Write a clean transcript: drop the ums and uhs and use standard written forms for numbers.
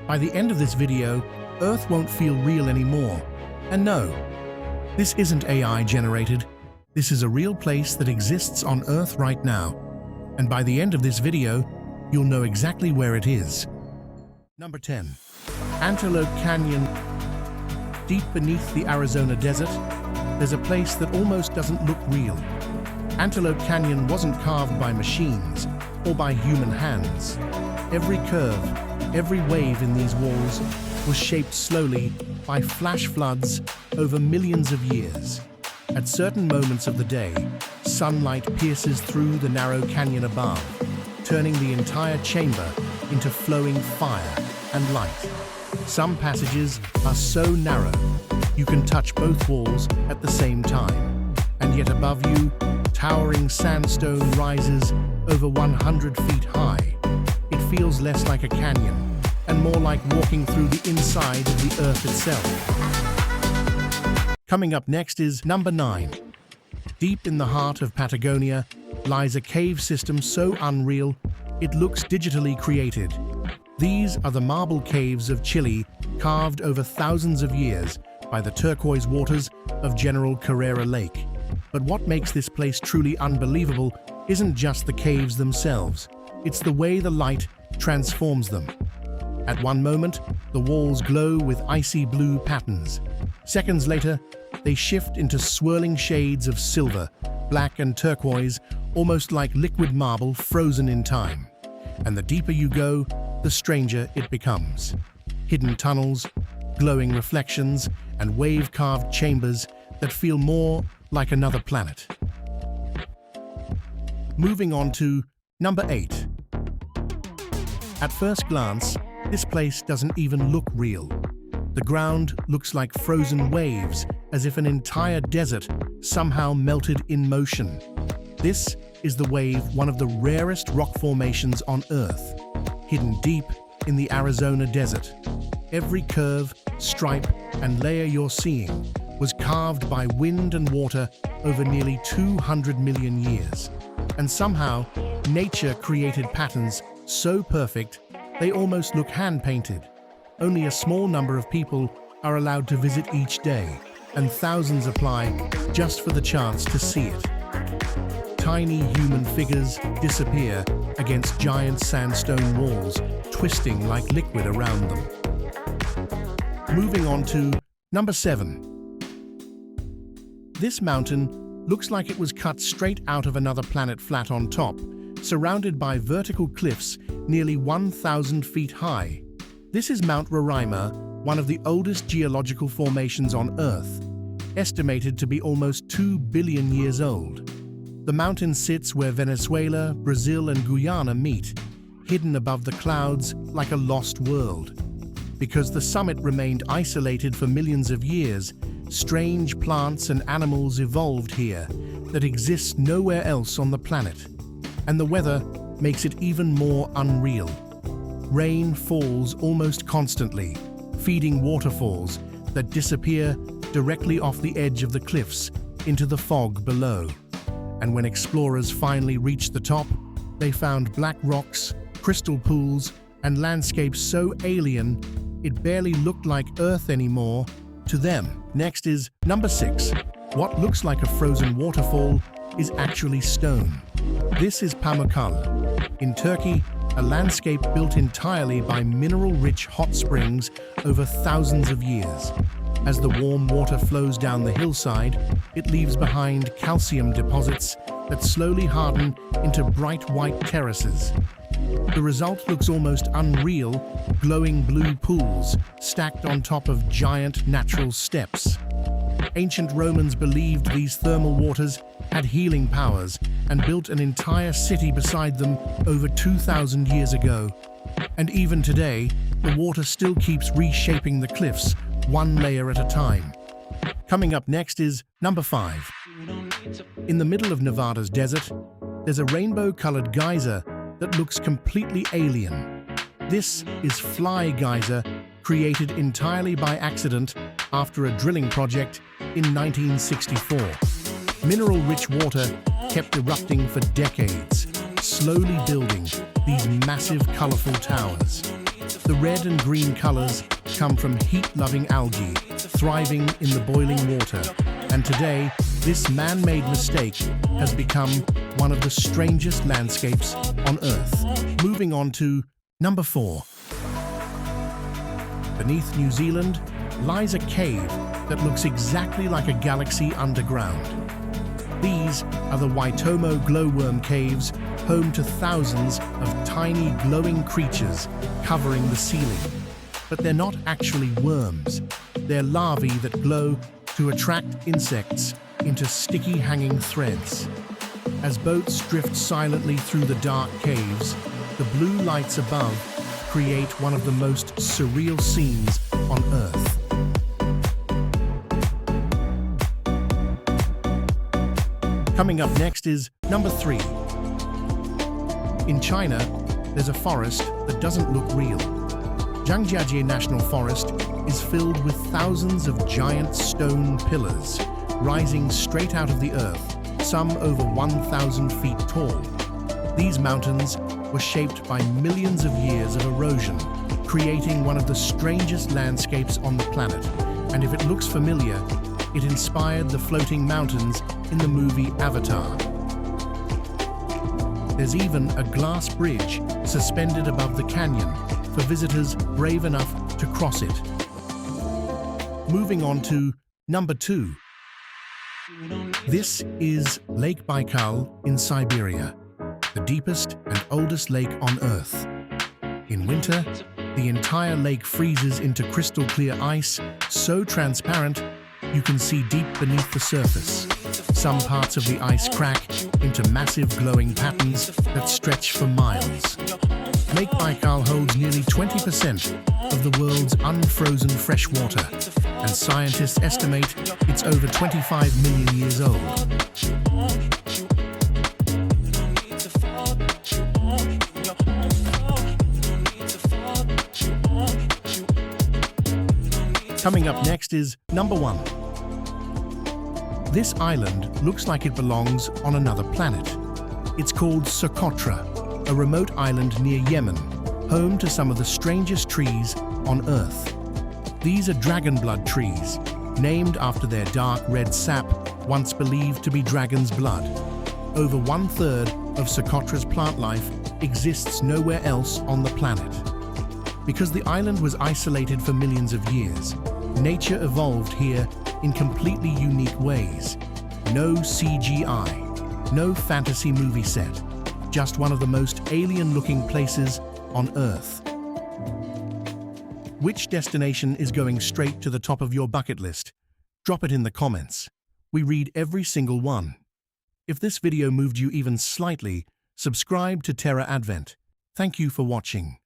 By the end of this video, Earth won't feel real anymore. And no, this isn't AI generated. This is a real place that exists on Earth right now. And by the end of this video, you'll know exactly where it is. Number 10. Antelope Canyon. Deep beneath the Arizona desert, there's a place that almost doesn't look real. Antelope Canyon wasn't carved by machines or by human hands. Every curve, every wave in these walls was shaped slowly by flash floods over millions of years. At certain moments of the day, sunlight pierces through the narrow canyon above, turning the entire chamber into flowing fire and light. Some passages are so narrow, you can touch both walls at the same time. And yet above you, towering sandstone rises over 100 feet high. It feels less like a canyon and more like walking through the inside of the Earth itself. Coming up next is number 9. Deep in the heart of Patagonia lies a cave system so unreal, it looks digitally created. These are the marble caves of Chile, carved over thousands of years by the turquoise waters of General Carrera Lake. But what makes this place truly unbelievable isn't just the caves themselves, it's the way the light transforms them. At one moment, the walls glow with icy blue patterns. Seconds later, they shift into swirling shades of silver, black and turquoise, almost like liquid marble frozen in time. And the deeper you go, the stranger it becomes. Hidden tunnels, glowing reflections, and wave-carved chambers that feel more like another planet. Moving on to number 8. At first glance, this place doesn't even look real. The ground looks like frozen waves, as if an entire desert somehow melted in motion. This is the wave, one of the rarest rock formations on Earth, hidden deep in the Arizona desert. Every curve, stripe, and layer you're seeing was carved by wind and water over nearly 200 million years. And somehow, nature created patterns so perfect, they almost look hand-painted. Only a small number of people are allowed to visit each day, and thousands apply just for the chance to see it. Tiny human figures disappear against giant sandstone walls, twisting like liquid around them. Moving on to number 7. This mountain looks like it was cut straight out of another planet flat on top, surrounded by vertical cliffs nearly 1,000 feet high. This is Mount Roraima, one of the oldest geological formations on Earth, estimated to be almost 2 billion years old. The mountain sits where Venezuela, Brazil, and Guyana meet, hidden above the clouds like a lost world. Because the summit remained isolated for millions of years, strange plants and animals evolved here that exist nowhere else on the planet. And the weather makes it even more unreal. Rain falls almost constantly, feeding waterfalls that disappear directly off the edge of the cliffs into the fog below. And when explorers finally reached the top, they found black rocks, crystal pools, and landscapes so alien it barely looked like Earth anymore to them. Next is number 6. What looks like a frozen waterfall is actually stone. This is Pamukkale, in Turkey, a landscape built entirely by mineral-rich hot springs over thousands of years. As the warm water flows down the hillside, it leaves behind calcium deposits that slowly harden into bright white terraces. The result looks almost unreal, glowing blue pools stacked on top of giant natural steps. Ancient Romans believed these thermal waters had healing powers and built an entire city beside them over 2,000 years ago. And even today, the water still keeps reshaping the cliffs, one layer at a time. Coming up next is number 5. In the middle of Nevada's desert, there's a rainbow-colored geyser that looks completely alien. This is Fly Geyser, created entirely by accident after a drilling project in 1964. Mineral-rich water kept erupting for decades, slowly building these massive, colorful towers. The red and green colors come from heat-loving algae thriving in the boiling water, and today, this man-made mistake has become one of the strangest landscapes on Earth. Moving on to number 4. Beneath New Zealand lies a cave that looks exactly like a galaxy underground. These are the Waitomo glowworm caves, home to thousands of tiny glowing creatures covering the ceiling. But they're not actually worms. They're larvae that glow to attract insects into sticky hanging threads. As boats drift silently through the dark caves, the blue lights above create one of the most surreal scenes on Earth. Coming up next is number 3. In China, there's a forest that doesn't look real. Zhangjiajie National Forest is filled with thousands of giant stone pillars rising straight out of the earth, some over 1,000 feet tall. These mountains were shaped by millions of years of erosion, creating one of the strangest landscapes on the planet. And if it looks familiar, it inspired the floating mountains in the movie Avatar. There's even a glass bridge suspended above the canyon for visitors brave enough to cross it. Moving on to number 2. This is Lake Baikal in Siberia, the deepest and oldest lake on Earth. In winter, the entire lake freezes into crystal clear ice, so transparent you can see deep beneath the surface. Some parts of the ice crack into massive glowing patterns that stretch for miles. Lake Baikal holds nearly 20% of the world's unfrozen fresh water, and scientists estimate it's over 25 million years old. Coming up next is number 1. This island looks like it belongs on another planet. It's called Socotra, a remote island near Yemen, home to some of the strangest trees on Earth. These are dragon blood trees, named after their dark red sap, once believed to be dragon's blood. Over 1/3 of Socotra's plant life exists nowhere else on the planet. Because the island was isolated for millions of years, nature evolved here in completely unique ways. No CGI, no fantasy movie set, just one of the most alien-looking places on Earth. Which destination is going straight to the top of your bucket list? Drop it in the comments. We read every single one. If this video moved you even slightly, subscribe to Terra Advent. Thank you for watching.